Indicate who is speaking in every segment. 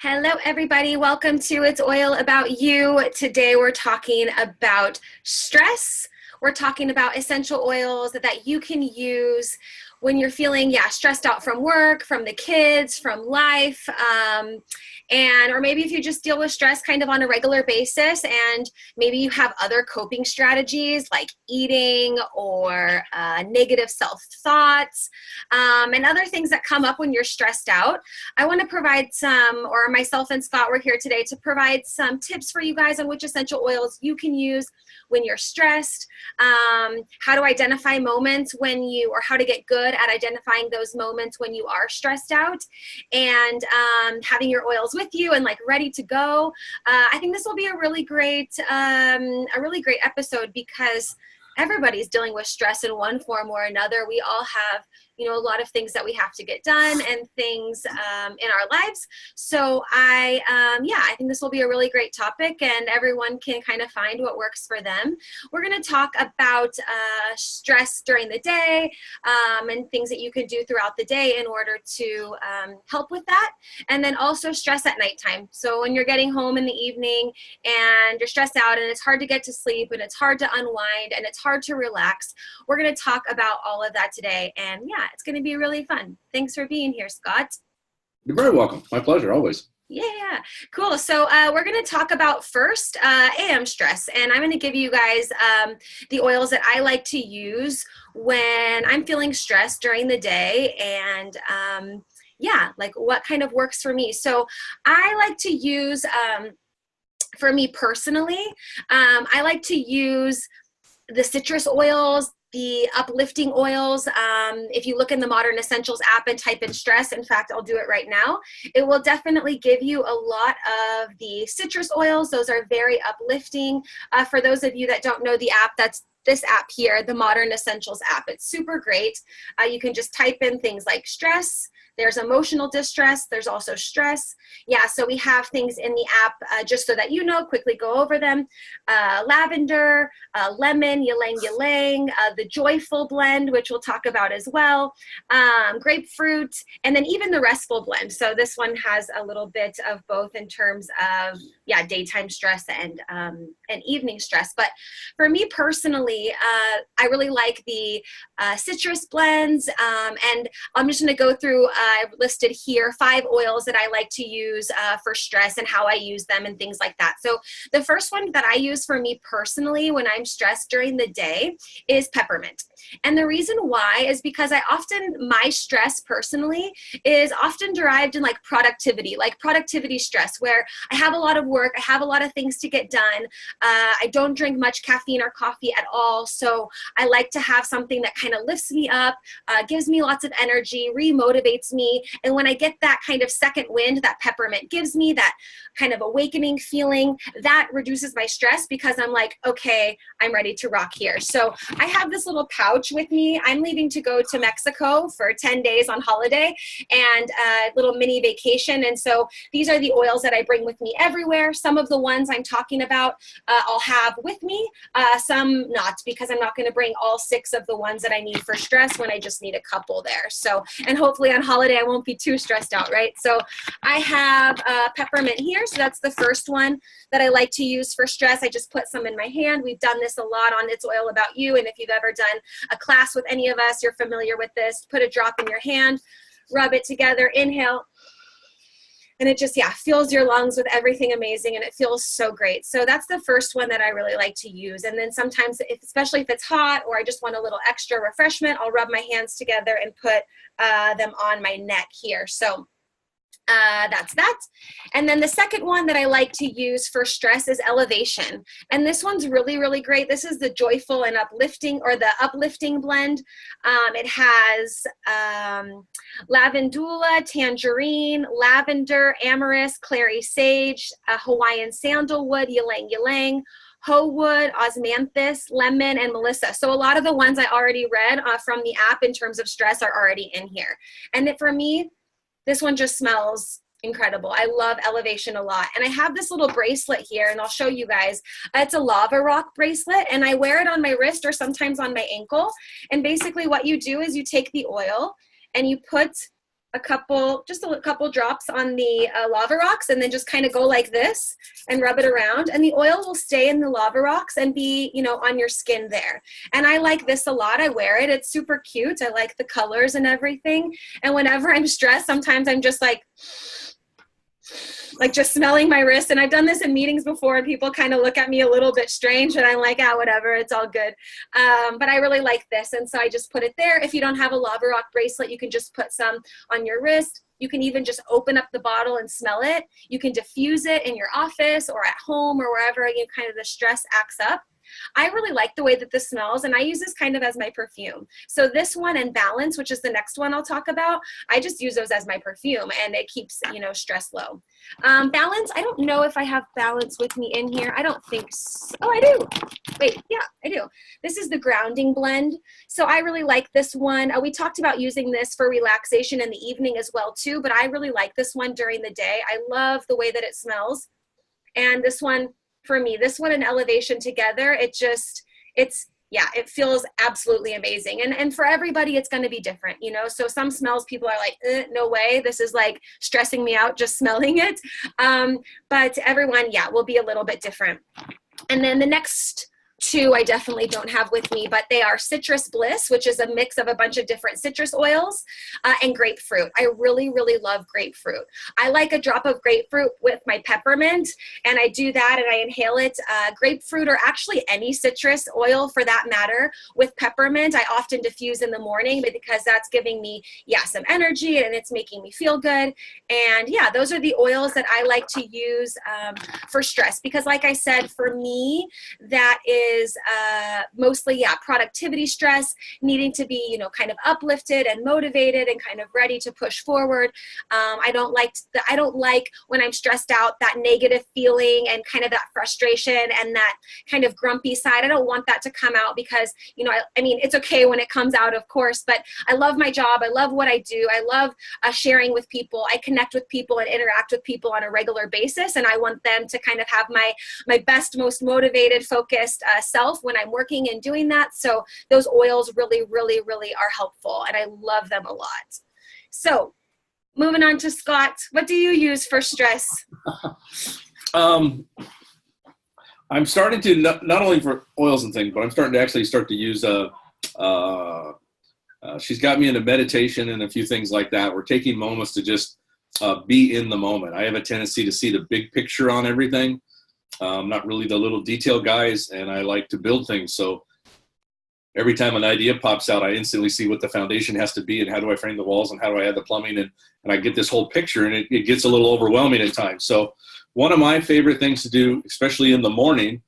Speaker 1: Hello, everybody. Welcome to It's Oil About You. Today we're talking about stress. We're talking about essential oils that you can use when you're feeling, stressed out from work, from the kids, from life, or maybe if you just deal with stress kind of on a regular basis, and maybe you have other coping strategies like eating or negative self-thoughts, and other things that come up when you're stressed out. I want to provide myself and Scott, we're here today to provide some tips for you guys on which essential oils you can use when you're stressed, how to identify moments or how to get good at identifying those moments when you are stressed out, and having your oils with you and ready to go. I think this will be a really great episode because everybody's dealing with stress in one form or another. We all have a lot of things that we have to get done and things in our lives. So I think this will be a really great topic and everyone can kind of find what works for them. We're going to talk about stress during the day and things that you can do throughout the day in order to help with that. And then also stress at nighttime. So when you're getting home in the evening and you're stressed out and it's hard to get to sleep and it's hard to unwind and it's hard to relax, we're going to talk about all of that today. And it's going to be really fun. Thanks for being here, Scott.
Speaker 2: You're very welcome. My pleasure, always.
Speaker 1: Yeah, cool. So we're going to talk about first AM stress, and I'm going to give you guys the oils that I like to use when I'm feeling stressed during the day, and what kind of works for me. So I like to use, for me personally, I like to use the citrus oils, the uplifting oils. If you look in the Modern Essentials app and type in stress, in fact, I'll do it right now, it will definitely give you a lot of the citrus oils. Those are very uplifting. For those of you that don't know the app, that's this app here, the Modern Essentials app. It's super great. You can just type in things like stress. There's emotional distress. There's also stress. So we have things in the app, just so that you know, quickly go over them. Lavender, lemon, ylang ylang, the joyful blend, which we'll talk about as well, grapefruit, and then even the restful blend. So this one has a little bit of both in terms of, daytime stress and evening stress. But for me personally, I really like the citrus blends, and I'm just going to go through, I've listed here 5 oils that I like to use for stress and how I use them and things like that. So the first one that I use for me personally when I'm stressed during the day is peppermint. And the reason why is because my stress personally is often derived in productivity stress, where I have a lot of work, I have a lot of things to get done. I don't drink much caffeine or coffee at all. So I like to have something that kind of lifts me up, gives me lots of energy, re-motivates me. And when I get that kind of second wind that peppermint gives me, that kind of awakening feeling, that reduces my stress because I'm like, okay, I'm ready to rock here. So I have this little pouch with me. I'm leaving to go to Mexico for 10 days on holiday and a little mini vacation. And so these are the oils that I bring with me everywhere. Some of the ones I'm talking about, I'll have with me, some not, because I'm not going to bring all 6 of the ones that I need for stress when I just need a couple there. So, and hopefully on holiday, I won't be too stressed out, right? So I have peppermint here. So that's the first one that I like to use for stress. I just put some in my hand. We've done this a lot on It's Oil About You. And if you've ever done a class with any of us, you're familiar with this. Put a drop in your hand, rub it together, inhale. And it just, fills your lungs with everything amazing, and it feels so great. So that's the first one that I really like to use. And then sometimes, especially if it's hot or I just want a little extra refreshment, I'll rub my hands together and put them on my neck here. So that's that. And then the second one that I like to use for stress is elevation. And this one's really, really great. This is the joyful and uplifting, or the uplifting blend. It has lavandula, tangerine, lavender, amyris, clary sage, Hawaiian sandalwood, ylang ylang, hoe wood, osmanthus, lemon, and melissa. So a lot of the ones I already read from the app in terms of stress are already in here. And for me, this one just smells incredible. I love elevation a lot. And I have this little bracelet here, and I'll show you guys. It's a lava rock bracelet, and I wear it on my wrist or sometimes on my ankle. And basically what you do is you take the oil and you put just a couple drops on the lava rocks, and then just kind of go like this and rub it around, and the oil will stay in the lava rocks and be, you know, on your skin there. And I like this a lot. I wear it. It's super cute. I like the colors and everything. And whenever I'm stressed, sometimes I'm just like just smelling my wrist. And I've done this in meetings before, and people kind of look at me a little bit strange, and I'm like, whatever, it's all good. But I really like this. And so I just put it there. If you don't have a lava rock bracelet, you can just put some on your wrist. You can even just open up the bottle and smell it. You can diffuse it in your office or at home or wherever you kind of the stress acts up. I really like the way that this smells, and I use this kind of as my perfume. So this one and Balance, which is the next one I'll talk about, I just use those as my perfume, and it keeps, you know, stress low. Balance, I don't know if I have Balance with me in here. I don't think so. Oh, I do. Wait, yeah, I do. This is the grounding blend. So I really like this one. We talked about using this for relaxation in the evening as well too, but I really like this one during the day. I love the way that it smells. And this one, for me, this one and Elevation together, it feels absolutely amazing. And for everybody, it's going to be different, you know? So some smells people are like, no way, this is like stressing me out just smelling it. But everyone, will be a little bit different. And then the next two I definitely don't have with me, but they are Citrus Bliss, which is a mix of a bunch of different citrus oils, and grapefruit. I really, really love grapefruit. I like a drop of grapefruit with my peppermint, and I do that and I inhale it. Grapefruit, or actually any citrus oil for that matter, with peppermint, I often diffuse in the morning because that's giving me, some energy, and it's making me feel good. And those are the oils that I like to use for stress, because like I said, for me, that is mostly productivity stress, needing to be, you know, kind of uplifted and motivated and kind of ready to push forward. I don't like when I'm stressed out, that negative feeling and kind of that frustration and that kind of grumpy side. I don't want that to come out, because, you know, I mean, it's okay when it comes out, of course, but I love my job. I love what I do. I love sharing with people. I connect with people and interact with people on a regular basis, and I want them to kind of have my best, most motivated, focused self when I'm working and doing that. So those oils really, really, really are helpful, and I love them a lot. So moving on to Scott, what do you use for stress?
Speaker 2: I'm starting to, not only for oils and things, but I'm starting to actually use she's got me into meditation and a few things like that. We're taking moments to just be in the moment. I have a tendency to see the big picture on everything. Not really the little detail guys, and I like to build things. So every time an idea pops out, I instantly see what the foundation has to be and how do I frame the walls and how do I add the plumbing, and I get this whole picture, and it gets a little overwhelming at times. So one of my favorite things to do, especially in the morning,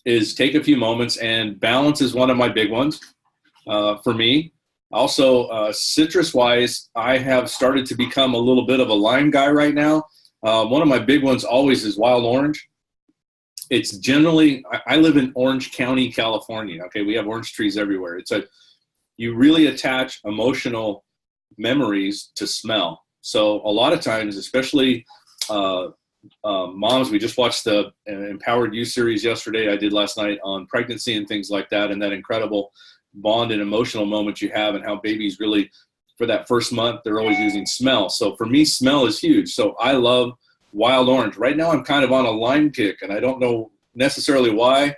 Speaker 2: is take a few moments, and Balance is one of my big ones for me. Also, citrus-wise, I have started to become a little bit of a lime guy right now. One of my big ones always is wild orange. It's generally, I live in Orange County, California. Okay, we have orange trees everywhere. You really attach emotional memories to smell. So a lot of times, especially moms, we just watched the Empowered You series yesterday. I did last night on pregnancy and things like that, and that incredible bond and emotional moment you have, and how babies really, for that first month, they're always using smell. So for me, smell is huge. So I love wild orange. Right now, I'm kind of on a lime kick, and I don't know necessarily why.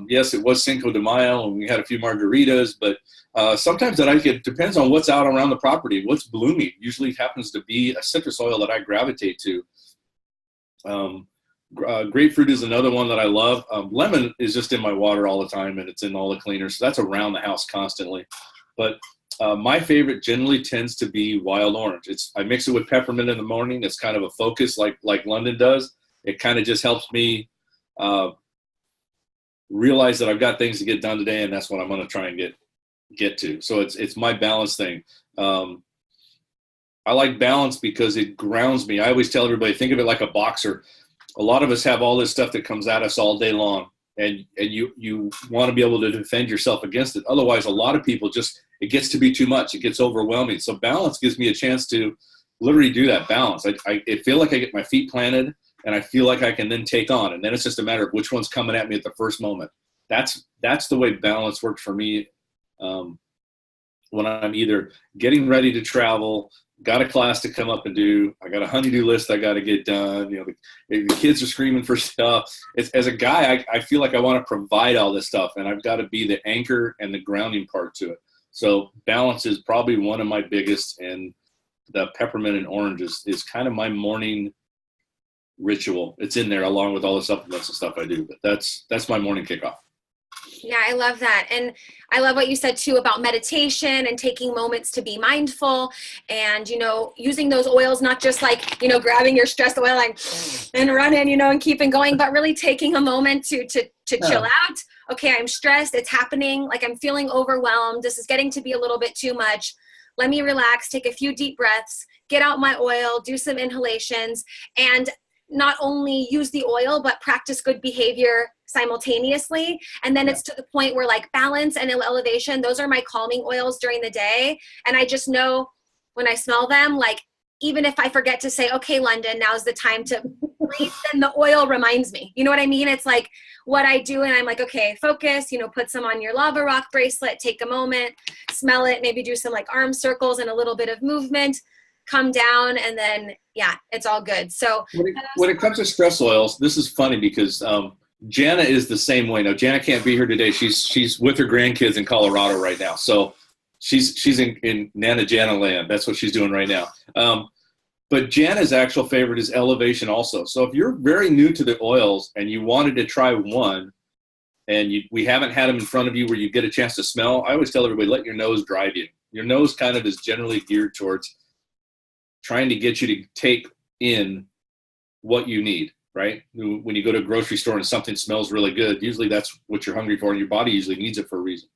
Speaker 2: Yes, it was Cinco de Mayo, and we had a few margaritas, but sometimes it depends on what's out around the property, what's blooming. Usually it happens to be a citrus oil that I gravitate to. Grapefruit is another one that I love. Lemon is just in my water all the time, and it's in all the cleaners, so that's around the house constantly. But my favorite generally tends to be wild orange. I mix it with peppermint in the morning. It's kind of a focus like London does. It kind of just helps me realize that I've got things to get done today, and that's what I'm going to try and get to. So it's my balance thing. I like balance because it grounds me. I always tell everybody, think of it like a boxer. A lot of us have all this stuff that comes at us all day long, and you want to be able to defend yourself against it. Otherwise, a lot of people it gets to be too much. It gets overwhelming. So balance gives me a chance to literally do that balance. I feel like I get my feet planted, and I feel like I can then take on. And then it's just a matter of which one's coming at me at the first moment. That's the way balance worked for me when I'm either getting ready to travel, got a class to come up and do. I got a honey-do list I got to get done. You know, the kids are screaming for stuff. As a guy, I feel like I want to provide all this stuff, and I've got to be the anchor and the grounding part to it. So balance is probably one of my biggest, and the peppermint and orange is kind of my morning ritual. It's in there along with all the supplements and stuff I do, but that's my morning kickoff.
Speaker 1: Yeah, I love that. And I love what you said too about meditation and taking moments to be mindful and, you know, using those oils, not just like, you know, grabbing your stress oil and running, you know, and keeping going, but really taking a moment to chill out. Okay, I'm stressed. It's happening. Like I'm feeling overwhelmed. This is getting to be a little bit too much. Let me relax, take a few deep breaths, get out my oil, do some inhalations, and not only use the oil, but practice good behavior simultaneously. And then it's to the point where like balance and elevation, those are my calming oils during the day. And I just know when I smell them, like, even if I forget to say, okay, London, now's the time to breathe, then the oil reminds me. You know what I mean? It's like what I do. And I'm like, okay, focus, you know, put some on your lava rock bracelet, take a moment, smell it, maybe do some like arm circles and a little bit of movement, come down, and then, yeah, it's all good. So
Speaker 2: when it comes to stress oils, this is funny because Jana is the same way. Now, Jana can't be here today. She's with her grandkids in Colorado right now. So she's in Nana Jana land. That's what she's doing right now. But Jana's actual favorite is elevation also. So if you're very new to the oils and you wanted to try one and we haven't had them in front of you where you get a chance to smell, I always tell everybody, let your nose drive you. Your nose kind of is generally geared towards trying to get you to take in what you need, right? When you go to a grocery store and something smells really good, usually that's what you're hungry for, and your body usually needs it for a reason.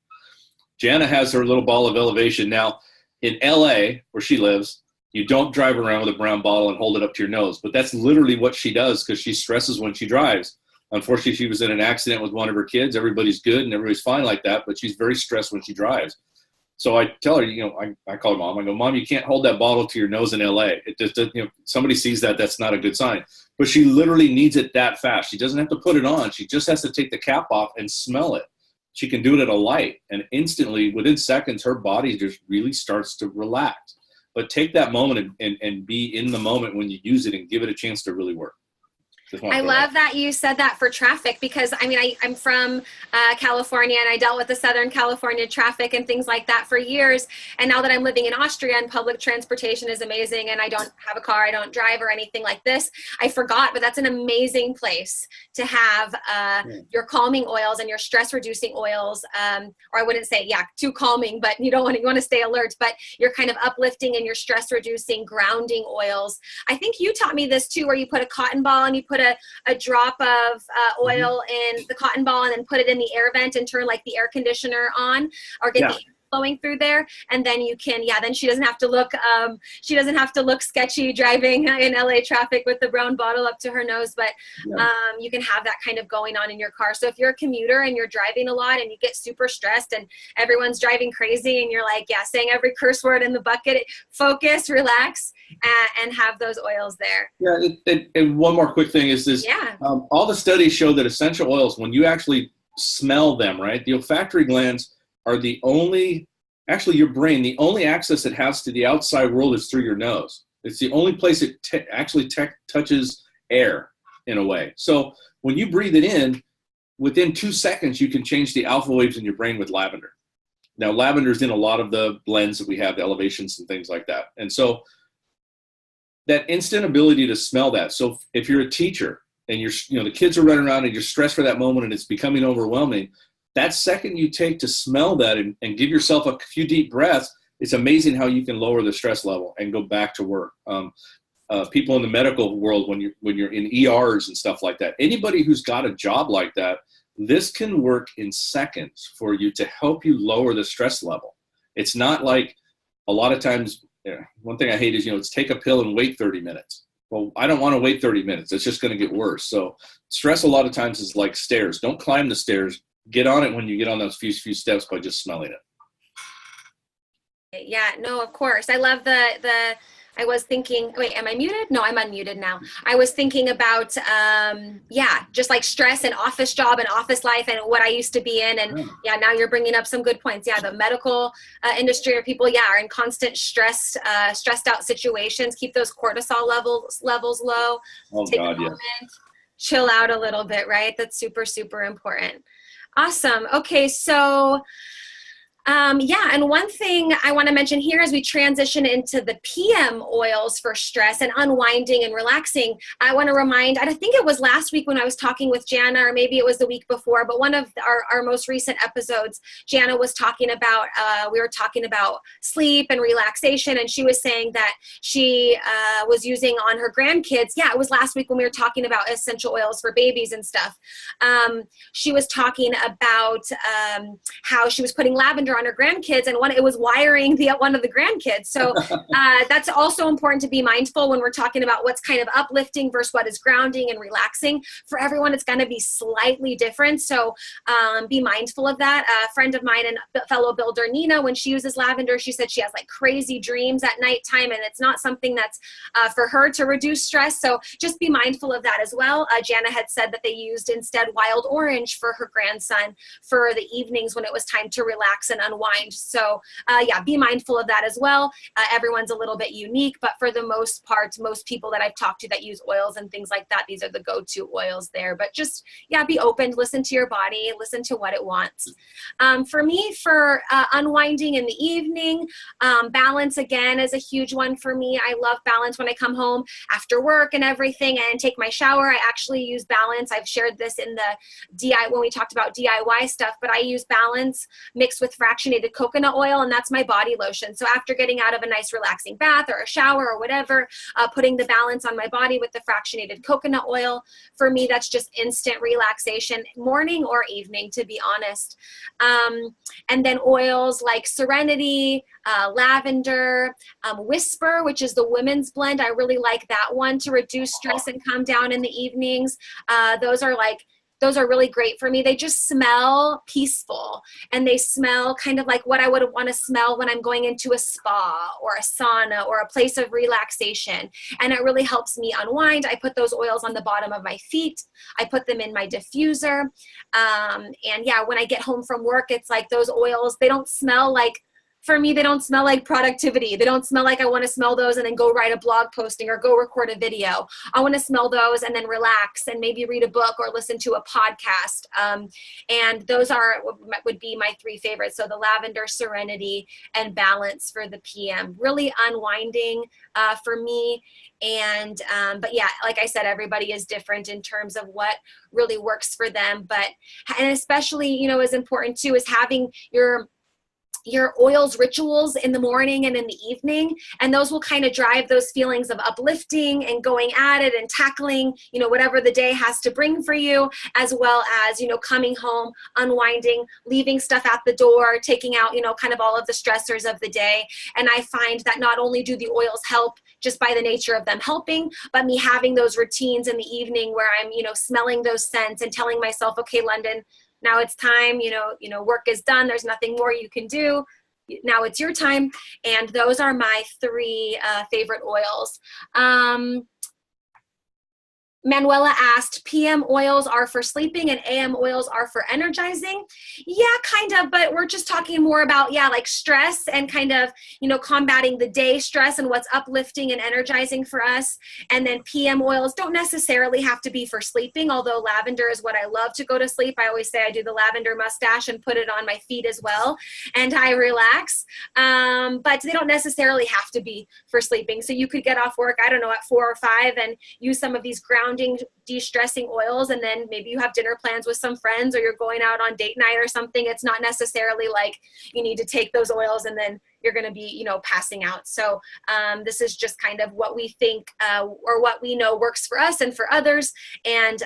Speaker 2: Jana has her little ball of elevation. Now, in LA, where she lives, you don't drive around with a brown bottle and hold it up to your nose, but that's literally what she does because she stresses when she drives. Unfortunately, she was in an accident with one of her kids. Everybody's good and everybody's fine like that, but she's very stressed when she drives. So I tell her, you know, I call her mom. I go, Mom, you can't hold that bottle to your nose in LA. It just, you know, somebody sees that, that's not a good sign. But she literally needs it that fast. She doesn't have to put it on. She just has to take the cap off and smell it. She can do it at a light. And instantly, within seconds, her body just really starts to relax. But take that moment and be in the moment when you use it and give it a chance to really work.
Speaker 1: I love that you said that for traffic because, I mean, I'm from California and I dealt with the Southern California traffic and things like that for years. And now that I'm living in Austria and public transportation is amazing and I don't have a car, I don't drive or anything like this, I forgot, but that's an amazing place to have your calming oils and your stress reducing oils. Or I wouldn't say, too calming, but you want to stay alert, but you're kind of uplifting and your stress reducing grounding oils. I think you taught me this too, where you put a cotton ball and you put a drop of oil in the cotton ball and then put it in the air vent and turn like the air conditioner on or get the air flowing through there. And then you can, then she doesn't have to look sketchy driving in LA traffic with the brown bottle up to her nose, but you can have that kind of going on in your car. So if you're a commuter and you're driving a lot and you get super stressed and everyone's driving crazy and you're like, saying every curse word in the bucket, focus, relax, and have those oils there.
Speaker 2: And one more quick thing is this. All the studies show that essential oils, when you actually smell them, right, the olfactory glands are the only, actually your brain, the only access it has to the outside world is through your nose. It's the only place it actually touches air in a way. So when you breathe it in, within 2 seconds, you can change the alpha waves in your brain with lavender. Now, lavender's in a lot of the blends that we have, the elevations and things like that. And so that instant ability to smell that. So if you're a teacher and the kids are running around and you're stressed for that moment and it's becoming overwhelming, that second you take to smell that and give yourself a few deep breaths, it's amazing how you can lower the stress level and go back to work. People in the medical world, when you're in ERs and stuff like that, anybody who's got a job like that, this can work in seconds for you to help you lower the stress level. It's not like a lot of times, one thing I hate is, it's take a pill and wait 30 minutes. Well, I don't want to wait 30 minutes. It's just going to get worse. So stress a lot of times is like stairs. Don't climb the stairs. Get on it when you get on those few steps by just smelling it.
Speaker 1: Yeah, no, of course. I love the I was thinking, wait, am I muted? No, I'm unmuted now. I was thinking about, yeah, just like stress and office job and office life and what I used to be in. And yeah, now you're bringing up some good points. Yeah, the medical industry or people, yeah, are in constant stressed out situations. Keep those cortisol levels low.
Speaker 2: Oh
Speaker 1: Take
Speaker 2: God,
Speaker 1: a
Speaker 2: yeah.
Speaker 1: moment, chill out a little bit, right? That's super, super important. Awesome. Okay, so yeah, and one thing I want to mention here as we transition into the PM oils for stress and unwinding and relaxing, I want to remind, I think it was last week when I was talking with Jana, or maybe it was the week before, but one of our most recent episodes, Jana was talking about, we were talking about sleep and relaxation, and she was saying that she was using on her grandkids. Yeah, it was last week when we were talking about essential oils for babies and stuff. She was talking about how she was putting lavender on her grandkids, and it was wiring one of the grandkids. So that's also important to be mindful when we're talking about what's kind of uplifting versus what is grounding and relaxing. For everyone, it's going to be slightly different. So be mindful of that. A friend of mine and fellow builder, Nina, when she uses lavender, she said she has like crazy dreams at nighttime, and it's not something that's for her to reduce stress. So just be mindful of that as well. Jana had said that they used instead wild orange for her grandson for the evenings when it was time to relax and unwind. So yeah, be mindful of that as well. Everyone's a little bit unique, but for the most part, most people that I've talked to that use oils and things like that, these are the go-to oils there. But just, yeah, be open, listen to your body, listen to what it wants. For me, for unwinding in the evening, balance again is a huge one for me. I love balance when I come home after work and everything and take my shower. I actually use balance. I've shared this in the when we talked about DIY stuff, but I use balance mixed with fractionated coconut oil, and that's my body lotion. So after getting out of a nice relaxing bath or a shower or whatever, putting the balance on my body with the fractionated coconut oil, for me, that's just instant relaxation, morning or evening, to be honest. And then oils like Serenity, lavender, Whisper, which is the women's blend. I really like that one to reduce stress and calm down in the evenings. Those are really great for me. They just smell peaceful, and they smell kind of like what I would want to smell when I'm going into a spa or a sauna or a place of relaxation. And it really helps me unwind. I put those oils on the bottom of my feet. I put them in my diffuser. And yeah, when I get home from work, it's like those oils, they don't smell like, for me, they don't smell like productivity. They don't smell like I want to smell those and then go write a blog posting or go record a video. I want to smell those and then relax and maybe read a book or listen to a podcast. And those would be my three favorites. So the lavender, Serenity, and balance for the PM. Really unwinding for me. And but yeah, like I said, everybody is different in terms of what really works for them. And especially, is important too, is having your oils rituals in the morning and in the evening, and those will kind of drive those feelings of uplifting and going at it and tackling whatever the day has to bring for you, as well as coming home, unwinding, leaving stuff at the door, taking out kind of all of the stressors of the day. And I find that not only do the oils help just by the nature of them helping, but me having those routines in the evening where I'm smelling those scents and telling myself, okay, London, now it's time, work is done. There's nothing more you can do. Now it's your time. And those are my three favorite oils. Manuela asked, PM oils are for sleeping and AM oils are for energizing. Yeah, kind of, but we're just talking more about, like stress and kind of, combating the day stress and what's uplifting and energizing for us. And then PM oils don't necessarily have to be for sleeping, although lavender is what I love to go to sleep. I always say I do the lavender mustache and put it on my feet as well, and I relax. But they don't necessarily have to be for sleeping. So you could get off work, I don't know, at 4 or 5 and use some of these grounding, de-stressing oils, and then maybe you have dinner plans with some friends or you're going out on date night or something. It's not necessarily like you need to take those oils and then you're going to be passing out. So this is just kind of what we think or what we know works for us and for others, and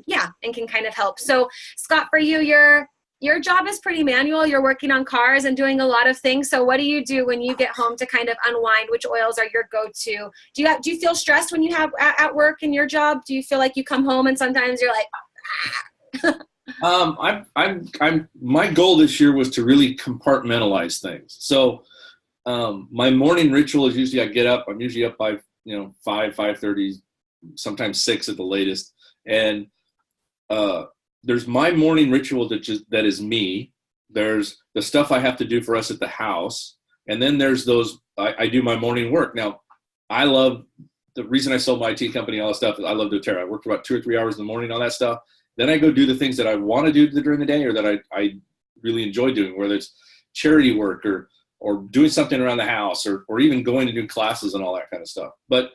Speaker 1: yeah, and can kind of help. So Scott, for you, your job is pretty manual. You're working on cars and doing a lot of things. So what do you do when you get home to kind of unwind? Which oils are your go-to? Do you feel stressed when you have at work in your job? Do you feel like you come home and sometimes you're like,
Speaker 2: my goal this year was to really compartmentalize things. So My morning ritual is usually I get up. I'm usually up by 5:30, sometimes 6 at the latest. And there's my morning ritual that is me. There's the stuff I have to do for us at the house, and then there's those I do my morning work. Now, I love the reason I sold my IT company, all that stuff. I love doTERRA. I work for about 2 or 3 hours in the morning, all that stuff. Then I go do the things that I want to do during the day, or that I really enjoy doing, whether it's charity work or doing something around the house, or even going to do classes and all that kind of stuff. But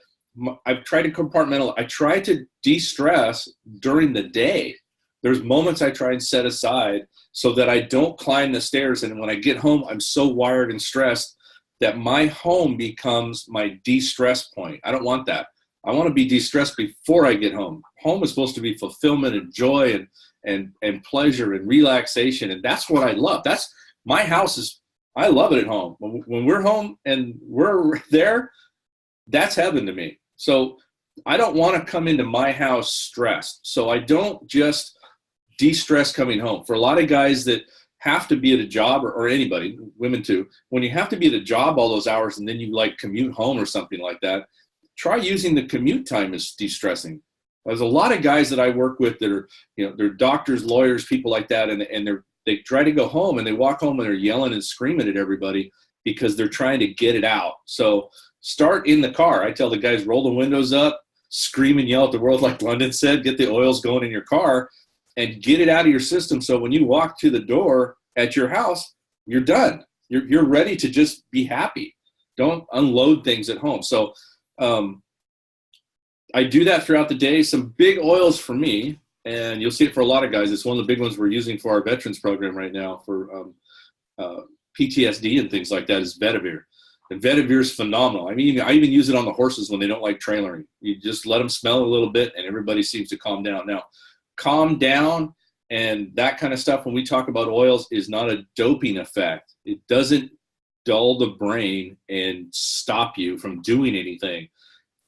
Speaker 2: I've tried to compartmentalize. I try to de-stress during the day. There's moments I try and set aside so that I don't climb the stairs. And when I get home, I'm so wired and stressed that my home becomes my de-stress point. I don't want that. I want to be de-stressed before I get home. Home is supposed to be fulfillment and joy and pleasure and relaxation. And that's what I love. That's my house is, I love it at home. When we're home and we're there, that's heaven to me. So I don't want to come into my house stressed. So I don't just de-stress coming home. For a lot of guys that have to be at a job, or anybody, women too, when you have to be at a job all those hours and then you like commute home or something like that, try using the commute time as de-stressing. There's a lot of guys that I work with that are, they're doctors, lawyers, people like that, and they try to go home and they walk home and they're yelling and screaming at everybody because they're trying to get it out. So start in the car. I tell the guys, roll the windows up, scream and yell at the world like London said, get the oils going in your car and get it out of your system. So when you walk to the door at your house, you're done. You're ready to just be happy. Don't unload things at home. So I do that throughout the day. Some big oils for me, and you'll see it for a lot of guys. It's one of the big ones we're using for our veterans program right now for PTSD and things like that is Vetiver. And Vetiver is phenomenal. I mean, I even use it on the horses when they don't like trailering. You just let them smell a little bit and everybody seems to calm down. Now, calm down and that kind of stuff when we talk about oils is not a doping effect. It doesn't dull the brain and stop you from doing anything.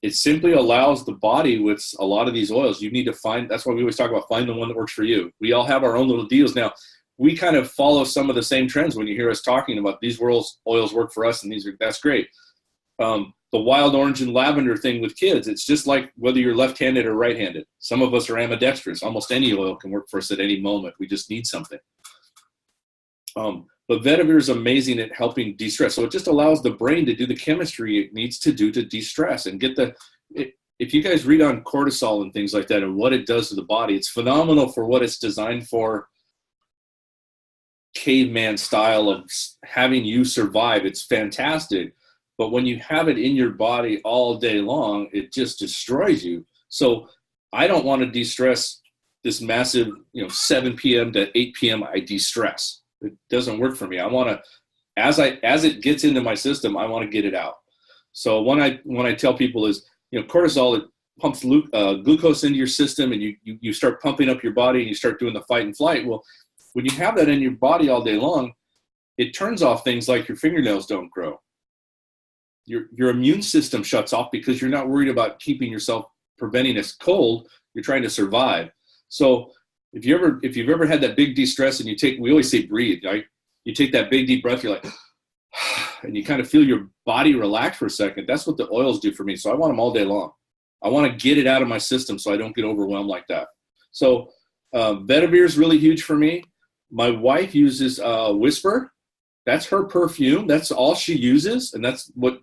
Speaker 2: It simply allows the body with a lot of these oils. You need to find, that's why we always talk about find the one that works for you. We all have our own little deals. Now, we kind of follow some of the same trends when you hear us talking about these oils work for us and that's great. The wild orange and lavender thing with kids, it's just like whether you're left-handed or right-handed. Some of us are ambidextrous. Almost any oil can work for us at any moment. We just need something. But Vetiver is amazing at helping de-stress. So it just allows the brain to do the chemistry it needs to do to de-stress and get if you guys read on cortisol and things like that and what it does to the body, it's phenomenal for what it's designed for. Caveman style of having you survive. It's fantastic. But when you have it in your body all day long, it just destroys you. So I don't want to de-stress this massive, 7 p.m. to 8 p.m. I de-stress. It doesn't work for me. I want to, as it gets into my system, I want to get it out. So when I tell people is, cortisol, it pumps glucose into your system and you start pumping up your body and you start doing the fight and flight. Well, when you have that in your body all day long, it turns off things like your fingernails don't grow. Your immune system shuts off because you're not worried about keeping yourself, preventing a cold. You're trying to survive. So if you've ever had that big de-stress and we always say breathe, right? You take that big deep breath, you're like, and you kind of feel your body relax for a second. That's what the oils do for me. So I want them all day long. I want to get it out of my system so I don't get overwhelmed like that. So Vetiver is really huge for me. My wife uses Whisper. That's her perfume. That's all she uses. And that's what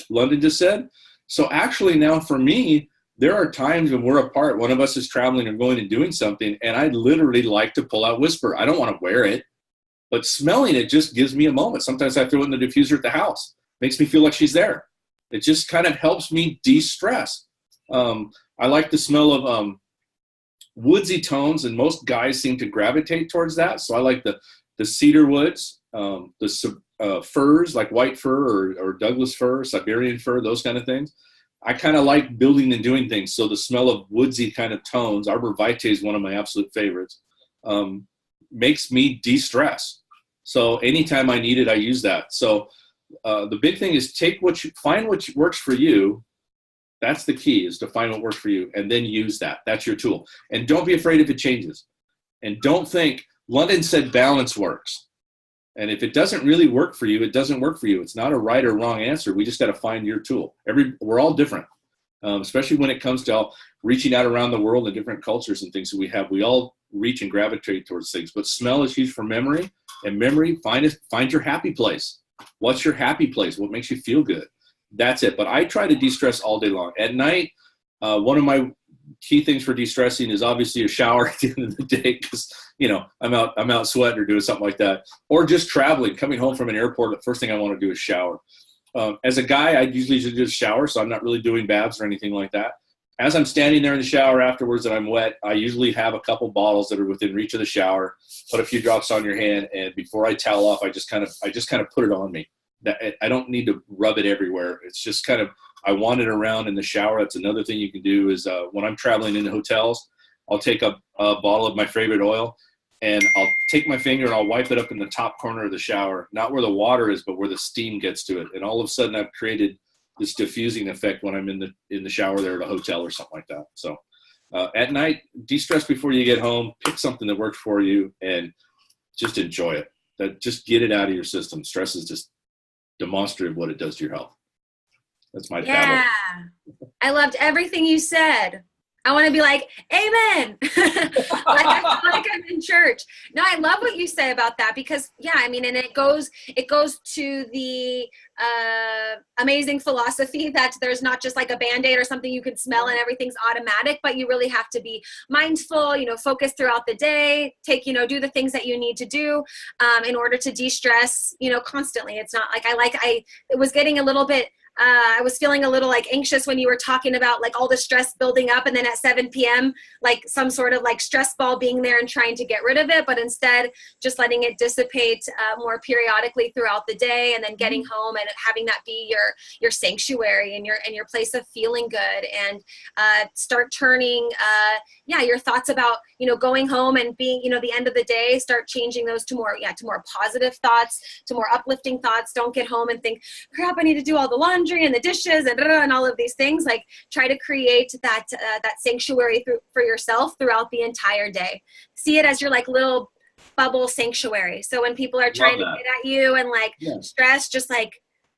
Speaker 2: London just said. So actually now for me, there are times when we're apart, one of us is traveling or going and doing something, and I literally like to pull out Whisper. I don't want to wear it, but smelling it just gives me a moment. Sometimes I throw it in the diffuser at the house. Makes me feel like she's there. It just kind of helps me de-stress. I like the smell of woodsy tones, and most guys seem to gravitate towards that. So I like the cedar woods, the firs like white fir or Douglas fir, Siberian fir, those kind of things. I kind of like building and doing things. So the smell of woodsy kind of tones, Arbor Vitae is one of my absolute favorites, makes me de-stress. So anytime I need it, I use that. So the big thing is find what works for you. That's the key, is to find what works for you and then use that. That's your tool. And don't be afraid if it changes. And don't think, London said balance works. And if it doesn't really work for you, it doesn't work for you. It's not a right or wrong answer. We just got to find your tool. We're all different, especially when it comes to reaching out around the world and different cultures and things that we have. We all reach and gravitate towards things. But smell is huge for memory. And memory, find your happy place. What's your happy place? What makes you feel good? That's it. But I try to de-stress all day long. At night, one of my key things for de-stressing is obviously a shower at the end of the day, because I'm out sweating or doing something like that, or just traveling, coming home from an airport. The first thing I want to do is shower. As a guy, I usually just shower, so I'm not really doing baths or anything like that. As I'm standing there in the shower afterwards and I'm wet, I usually have a couple bottles that are within reach of the shower. Put a few drops on your hand, and before I towel off, I just kind of put it on me. I don't need to rub it everywhere. It's just kind of, I want it around in the shower. That's another thing you can do is when I'm traveling in hotels, I'll take a bottle of my favorite oil, and I'll take my finger and I'll wipe it up in the top corner of the shower, not where the water is, but where the steam gets to it. And all of a sudden I've created this diffusing effect when I'm in the shower there at a hotel or something like that. So at night, de-stress before you get home, pick something that works for you and just enjoy it. Just get it out of your system. Stress is just demonstrative what it does to your health. That's my
Speaker 1: yeah. I loved everything you said. I want to be like, amen. Like I feel like I'm in church. No, I love what you say about that, because and it goes to the amazing philosophy that there's not just like a Band-Aid or something you can smell and everything's automatic, but you really have to be mindful, focus throughout the day, do the things that you need to do in order to de-stress, constantly. It's not like it was getting a little bit, I was feeling a little like anxious when you were talking about like all the stress building up, and then at 7 p.m. like some sort of like stress ball being there and trying to get rid of it, but instead just letting it dissipate more periodically throughout the day, and then getting home and having that be your sanctuary and your place of feeling good, and start turning your thoughts about going home and being the end of the day, start changing those to more positive thoughts, to more uplifting thoughts. Don't get home and think, crap, I need to do all the laundry and the dishes and all of these things. Like, try to create that sanctuary for yourself throughout the entire day. See it as your like little bubble sanctuary. So when people are trying to get at you and like stress, just like,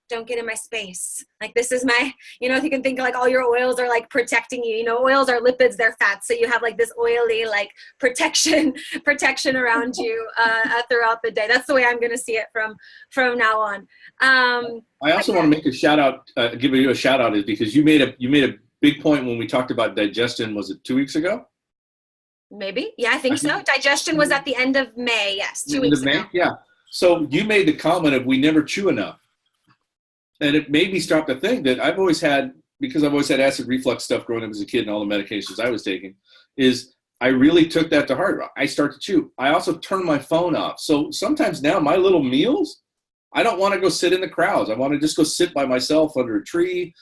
Speaker 1: don't get in my space. Like, this is my, if you can think like all your oils are like protecting you, oils are lipids, they're fats. So you have like this oily, like protection around you throughout the day. That's the way I'm going to see it from now on.
Speaker 2: I also want to make a shout out, give you a shout out, is because you made a big point when we talked about digestion. Was it 2 weeks ago?
Speaker 1: Maybe. Yeah, I think so. Digestion was at the end of May. Yes. 2 weeks ago.
Speaker 2: Yeah. So you made the comment of we never chew enough. And it made me stop to think that I've always had acid reflux stuff growing up as a kid and all the medications I was taking, is I really took that to heart. I start to chew. I also turn my phone off. So sometimes now my little meals, I don't want to go sit in the crowds. I want to just go sit by myself under a tree,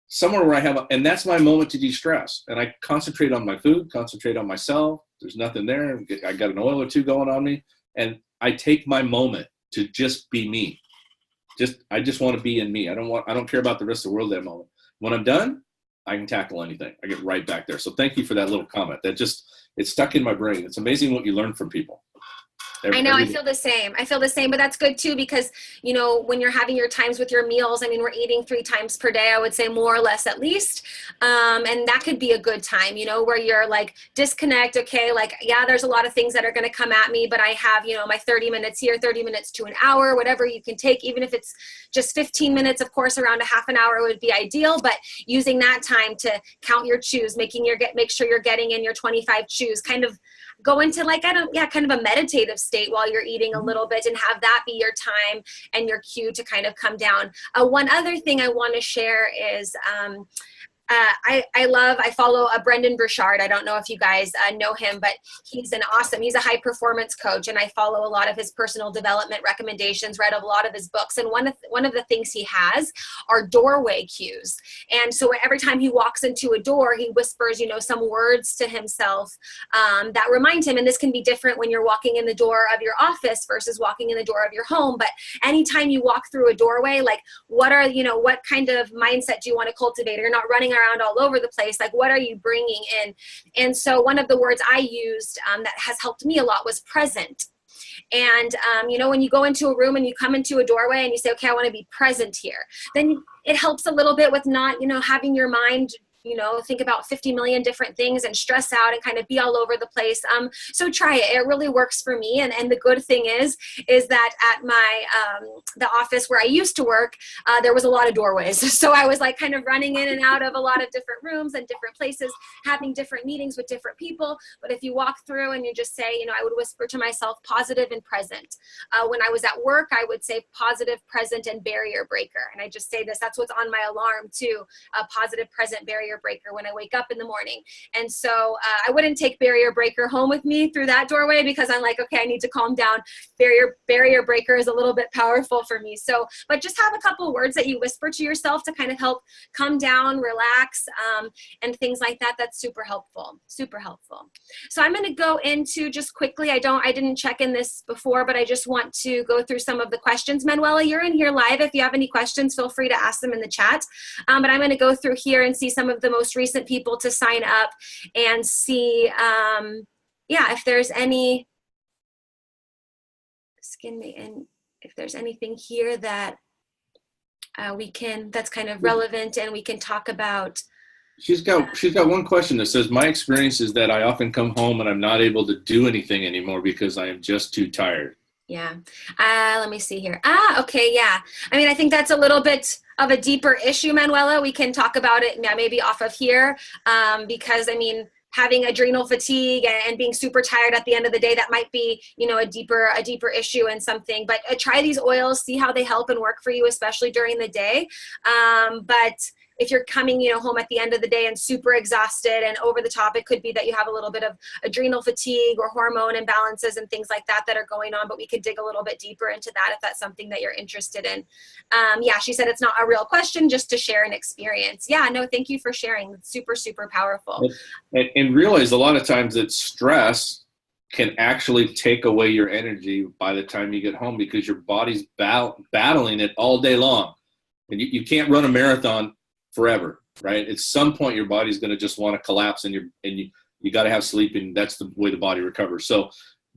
Speaker 2: somewhere where and that's my moment to de-stress. And I concentrate on my food, concentrate on myself. There's nothing there. I got an oil or two going on me. And I take my moment to just be me. I just want to be in me. I don't care about the rest of the world at that moment. When I'm done, I can tackle anything. I get right back there. So thank you for that little comment. It stuck in my brain. It's amazing what you learn from people.
Speaker 1: I know. I feel the same, but that's good too, because, when you're having your times with your meals, we're eating 3 times per day, I would say, more or less at least. And that could be a good time, where you're like, disconnect. Okay. Like, yeah, there's a lot of things that are going to come at me, but I have, my 30 minutes here, 30 minutes to an hour, whatever you can take, even if it's just 15 minutes, of course, around a half an hour would be ideal, but using that time to count your chews, make sure you're getting in your 25 chews, kind of go into like, kind of a meditative state while you're eating a little bit, and have that be your time and your cue to kind of come down. One other thing I want to share is, I follow Brendan Burchard. I don't know if you guys know him, but he's a high performance coach, and I follow a lot of his personal development recommendations, read a lot of his books. And one of the things he has are doorway cues. And so every time he walks into a door, he whispers, some words to himself that remind him. And this can be different when you're walking in the door of your office versus walking in the door of your home. But anytime you walk through a doorway, like, what kind of mindset do you want to cultivate? You're not running around all over the place. Like, what are you bringing in? And so one of the words I used that has helped me a lot was present. And, you know, when you go into a room and you come into a doorway and you say, okay, I want to be present here, then it helps a little bit with not, you know, having your mind, you know, think about 50 million different things and stress out and kind of be all over the place. So try it. It really works for me. And the good thing is that at my, the office where I used to work, there was a lot of doorways. So I was like kind of running in and out of a lot of different rooms and different places, having different meetings with different people. But if you walk through and you just say, you know, I would whisper to myself, positive and present. When I was at work, I would say positive, present, and barrier breaker. And I just say this, that's what's on my alarm too, positive, present, barrier breaker when I wake up in the morning. And so I wouldn't take barrier breaker home with me through that doorway because I'm like, okay, I need to calm down. Barrier breaker is a little bit powerful for me. So, but just have a couple words that you whisper to yourself to kind of help come down, relax, and things like that. That's super helpful, super helpful. So I'm going to go into just quickly, I didn't check in this before, but I just want to go through some of the questions. Manuela, you're in here live. If you have any questions, feel free to ask them in the chat. But I'm going to go through here and see some of the most recent people to sign up and see, yeah, if there's any, and if there's anything here that that's kind of relevant and we can talk about.
Speaker 2: She's got one question that says, my experience is that I often come home and I'm not able to do anything anymore because I am just too tired.
Speaker 1: Yeah. Let me see here. Okay. Yeah. I mean, I think that's a little bit of a deeper issue, Manuela. We can talk about it maybe off of here because, I mean, having adrenal fatigue and being super tired at the end of the day, that might be, you know, a deeper issue and something. But try these oils, see how they help and work for you, especially during the day. But if you're coming, you know, home at the end of the day and super exhausted and over the top, it could be that you have a little bit of adrenal fatigue or hormone imbalances and things like that are going on, but we could dig a little bit deeper into that if that's something that you're interested in. Yeah, she said it's not a real question, just to share an experience. Yeah, no, thank you for sharing. It's super, super powerful.
Speaker 2: And realize a lot of times that stress can actually take away your energy by the time you get home because your body's battling it all day long. And you can't run a marathon forever, right? At some point, your body's going to just want to collapse, and you got to have sleep, and that's the way the body recovers. So,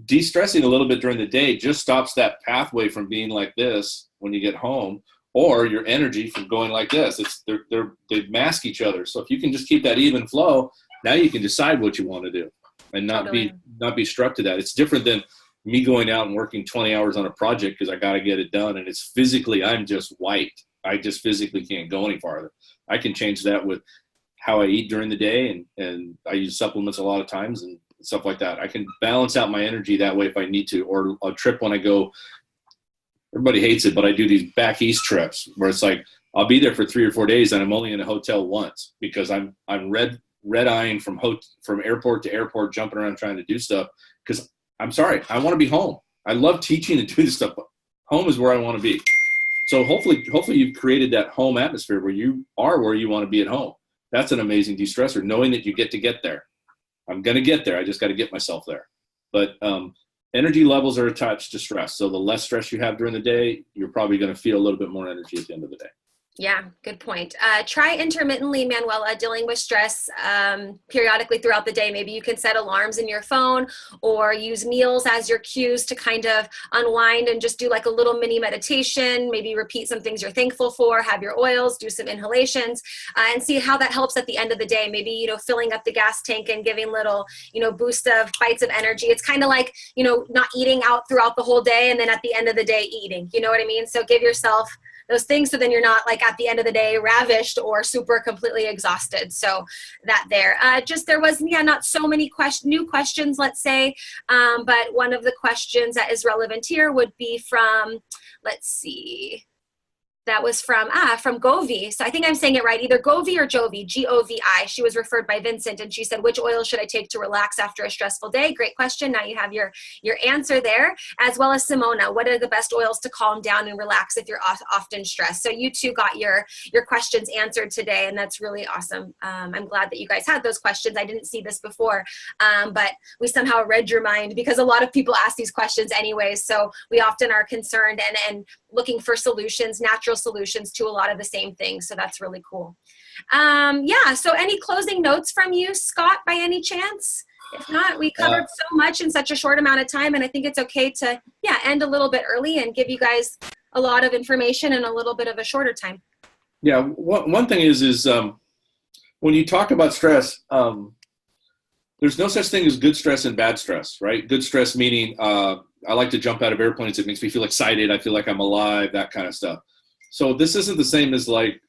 Speaker 2: de-stressing a little bit during the day just stops that pathway from being like this when you get home, or your energy from going like this. They mask each other. So if you can just keep that even flow, now you can decide what you want to do, and not be struck to that. It's different than me going out and working 20 hours on a project because I got to get it done, and it's physically I'm just wiped. I just physically can't go any farther. I can change that with how I eat during the day, and I use supplements a lot of times and stuff like that. I can balance out my energy that way if I need to. Or a trip when I go, everybody hates it, but I do these back east trips where it's like I'll be there for 3 or 4 days and I'm only in a hotel once because I'm red-eyeing from airport to airport, jumping around trying to do stuff because I'm sorry, I want to be home. I love teaching and doing this stuff, but home is where I want to be. So hopefully you've created that home atmosphere where you are where you want to be at home. That's an amazing de-stressor, knowing that you get to get there. I'm going to get there. I just got to get myself there. But energy levels are attached to stress. So the less stress you have during the day, you're probably going to feel a little bit more energy at the end of the day.
Speaker 1: Yeah, good point. Try intermittently, Manuela, dealing with stress periodically throughout the day. Maybe you can set alarms in your phone or use meals as your cues to kind of unwind and just do like a little mini meditation. Maybe repeat some things you're thankful for, have your oils, do some inhalations, and see how that helps at the end of the day. Maybe, you know, filling up the gas tank and giving little, you know, boost of bites of energy. It's kind of like, you know, not eating out throughout the whole day and then at the end of the day eating. You know what I mean? So give yourself those things so then you're not like at the end of the day ravished or super completely exhausted. So that there. There was not so many new questions, let's say, but one of the questions that is relevant here would be from, let's see, that was from Govi. So I think I'm saying it right, either Govi or Jovi, G-O-V-I. She was referred by Vincent, and she said, which oil should I take to relax after a stressful day? Great question. Now you have your answer there, as well as Simona. What are the best oils to calm down and relax if you're often stressed? So you two got your questions answered today, and that's really awesome. I'm glad that you guys had those questions. I didn't see this before, but we somehow read your mind because a lot of people ask these questions anyways. So we often are concerned and looking for solutions, natural solutions to a lot of the same things. So that's really cool. Yeah. So any closing notes from you, Scott, by any chance? If not, we covered so much in such a short amount of time, and I think it's okay to, end a little bit early and give you guys a lot of information in a little bit of a shorter time.
Speaker 2: Yeah, one thing is when you talk about stress, there's no such thing as good stress and bad stress, right? Good stress meaning I like to jump out of airplanes. It makes me feel excited. I feel like I'm alive, that kind of stuff. So this isn't the same as like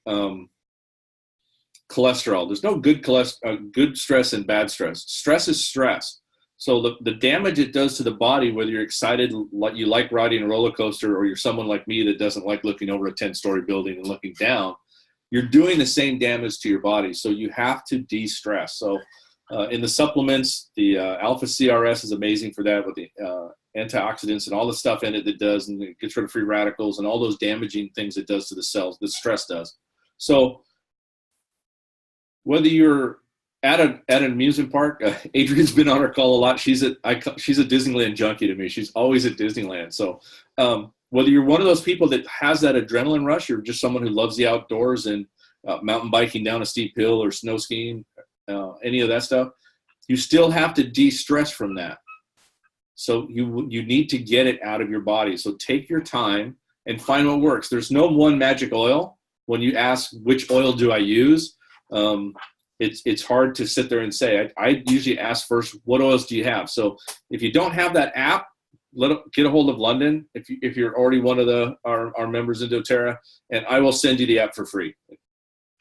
Speaker 2: cholesterol. There's no good stress and bad stress. Stress is stress. So the damage it does to the body, whether you're excited, like you like riding a roller coaster, or you're someone like me that doesn't like looking over a 10-story building and looking down, you're doing the same damage to your body. So you have to de-stress. So in the supplements, the alpha-CRS is amazing for that, with the antioxidants and all the stuff in it that does, and it gets rid of free radicals and all those damaging things it does to the cells, that stress does. So whether you're at an amusement park, Adrian's been on our call a lot. She's a Disneyland junkie to me. She's always at Disneyland. So whether you're one of those people that has that adrenaline rush, or just someone who loves the outdoors and mountain biking down a steep hill or snow skiing, any of that stuff, you still have to de-stress from that. So you need to get it out of your body. So take your time and find what works. There's no one magic oil. When you ask which oil do I use, it's hard to sit there and say. I usually ask first, what oils do you have? So if you don't have that app, get a hold of London if you're already one of our members in doTERRA, and I will send you the app for free.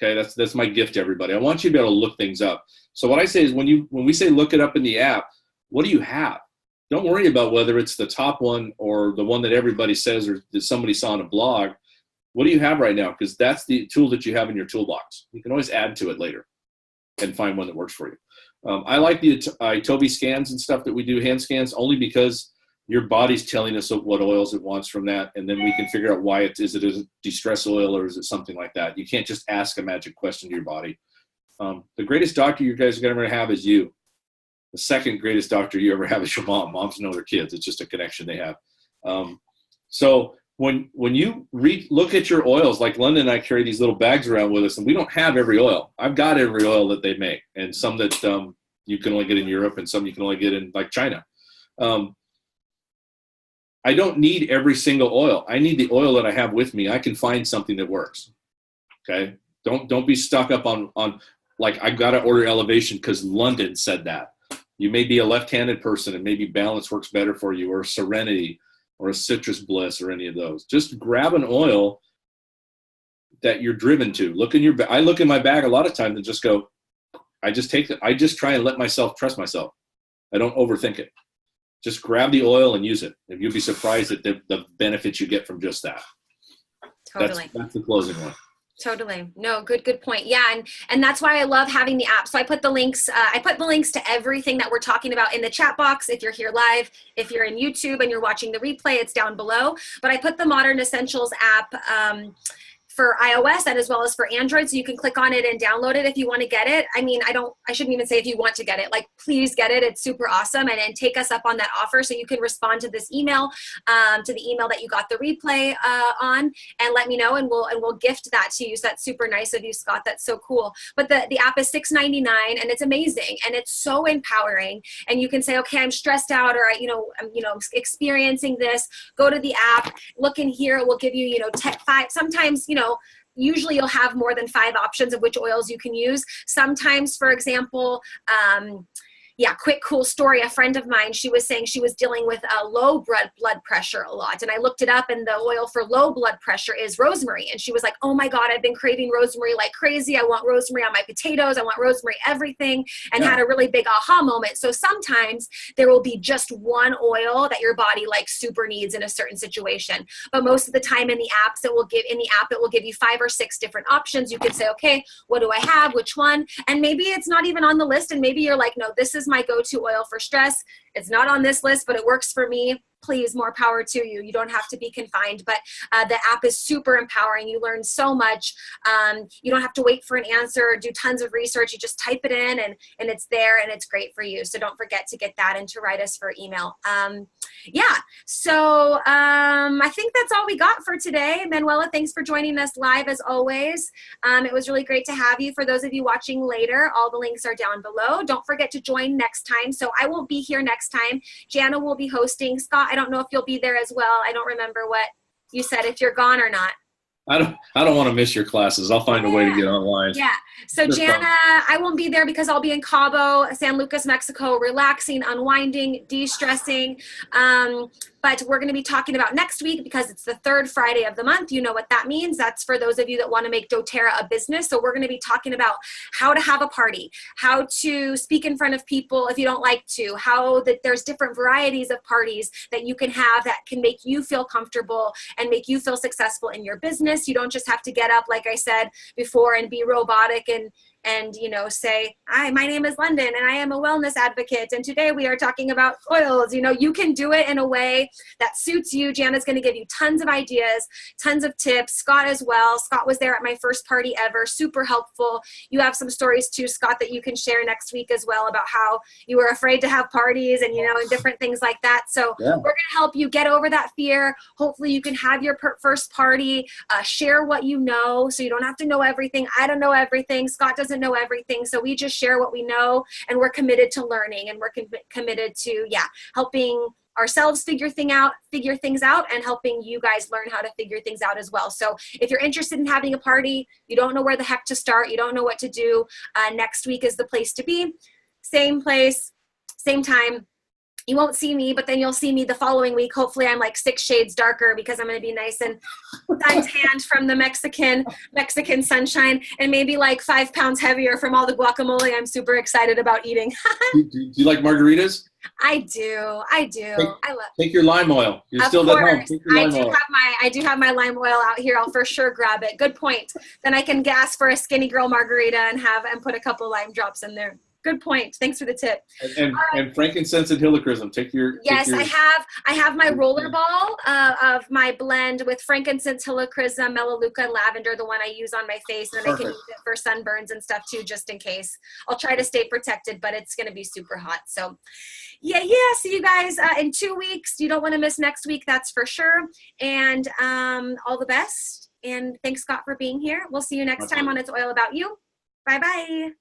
Speaker 2: Okay, that's my gift to everybody. I want you to be able to look things up. So what I say is, when we say look it up in the app, what do you have? Don't worry about whether it's the top one or the one that everybody says or that somebody saw on a blog. What do you have right now? Because that's the tool that you have in your toolbox. You can always add to it later and find one that works for you. I like the Itobi scans and stuff that we do, hand scans, only because your body's telling us what oils it wants from that, and then we can figure out why is it a de-stress oil or is it something like that. You can't just ask a magic question to your body. The greatest doctor you guys are going to have is you. The second greatest doctor you ever have is your mom. Moms know their kids. It's just a connection they have. So when you look at your oils, like London and I carry these little bags around with us, and we don't have every oil. I've got every oil that they make, and some that you can only get in Europe, and some you can only get in like China. I don't need every single oil. I need the oil that I have with me. I can find something that works. Okay. Don't be stuck up on like, I got to order Elevation because London said that. You may be a left-handed person and maybe Balance works better for you, or Serenity or a Citrus Bliss or any of those. Just grab an oil that you're driven to. I look in my bag a lot of times and just go, I just try and let myself trust myself. I don't overthink it. Just grab the oil and use it. And you'll be surprised at the benefits you get from just that.
Speaker 1: Totally.
Speaker 2: That's the closing one.
Speaker 1: Totally. No, good point. Yeah. And that's why I love having the app. So I put the links to everything that we're talking about in the chat box. If you're here live, if you're in YouTube and you're watching the replay, it's down below. But I put the Modern Essentials app for iOS and as well as for Android. So you can click on it and download it if you want to get it. I mean, I shouldn't even say if you want to get it, like, please get it. It's super awesome. And take us up on that offer. So you can respond to this email, to the email that you got the replay on, and let me know, and we'll gift that to you. So that's super nice of you, Scott. That's so cool. But the app is $6.99 and it's amazing. And it's so empowering. And you can say, okay, I'm stressed out, or I'm experiencing this. Go to the app, look in here. It will give you, 5, sometimes, usually you'll have more than 5 options of which oils you can use. Sometimes, for example, quick, cool story. A friend of mine, she was saying she was dealing with low blood pressure a lot. And I looked it up, and the oil for low blood pressure is rosemary. And she was like, oh my God, I've been craving rosemary like crazy. I want rosemary on my potatoes. I want rosemary everything, and had a really big aha moment. So sometimes there will be just one oil that your body like super needs in a certain situation. But most of the time in the app, it will give you 5 or 6 different options. You can say, okay, what do I have? Which one? And maybe it's not even on the list. And maybe you're like, no, this is my go-to oil for stress. It's not on this list, but it works for me. please, more power to you. You don't have to be confined, but the app is super empowering. You learn so much. You don't have to wait for an answer or do tons of research. You just type it in and it's there, and it's great for you. So don't forget to get that and to write us for email. Yeah, so I think that's all we got for today. Manuela, thanks for joining us live as always. It was really great to have you. For those of you watching later, all the links are down below. Don't forget to join next time. So I won't be here next time. Jana will be hosting. Scott, I don't know if you'll be there as well. I don't remember what you said, if you're gone or not.
Speaker 2: I don't want to miss your classes. I'll find a way to get online.
Speaker 1: Yeah. So Jana, I won't be there because I'll be in Cabo, San Lucas, Mexico, relaxing, unwinding, de-stressing. But we're going to be talking about next week because it's the third Friday of the month. You know what that means. That's for those of you that want to make doTERRA a business. So we're going to be talking about how to have a party, how to speak in front of people if you don't like to, how that there's different varieties of parties that you can have that can make you feel comfortable and make you feel successful in your business. You don't just have to get up, like I said before, and be robotic and you know, say, hi, my name is London and I am a wellness advocate and today we are talking about oils. You know, you can do it in a way that suits you. Jana's going to give you tons of ideas, tons of tips. Scott as well. Scott was there at my first party ever. Super helpful. You have some stories too, Scott, that you can share next week as well about how you were afraid to have parties and, you know, and different things like that. So yeah, we're going to help you get over that fear. Hopefully you can have your first party, share what you know so you don't have to know everything. I don't know everything. Scott doesn't know everything, so we just share what we know, and we're committed to learning, and we're committed to helping ourselves figure things out and helping you guys learn how to figure things out as well. So if you're interested in having a party, you don't know where the heck to start, you don't know what to do, next week is the place to be. Same place, same time. You won't see me, but then you'll see me the following week. Hopefully I'm like 6 shades darker because I'm going to be nice and sun-tanned from the Mexican sunshine, and maybe like 5 pounds heavier from all the guacamole I'm super excited about eating.
Speaker 2: Do you like margaritas?
Speaker 1: I do.
Speaker 2: Take your lime oil. You're still at home. Take your lime oil.
Speaker 1: I do have my lime oil out here. I'll for sure grab it. Good point. Then I can ask for a skinny girl margarita and put a couple lime drops in there. Good point. Thanks for the tip.
Speaker 2: And frankincense and helichrysum.
Speaker 1: Yes, I have my roller ball of my blend with frankincense, helichrysum, melaleuca, and lavender, the one I use on my face, and then I can use it for sunburns and stuff too, just in case. I'll try to stay protected, but it's going to be super hot. So yeah. See you guys in 2 weeks. You don't want to miss next week, that's for sure. And all the best. And thanks, Scott, for being here. We'll see you next time on It's Oil About You. Bye-bye.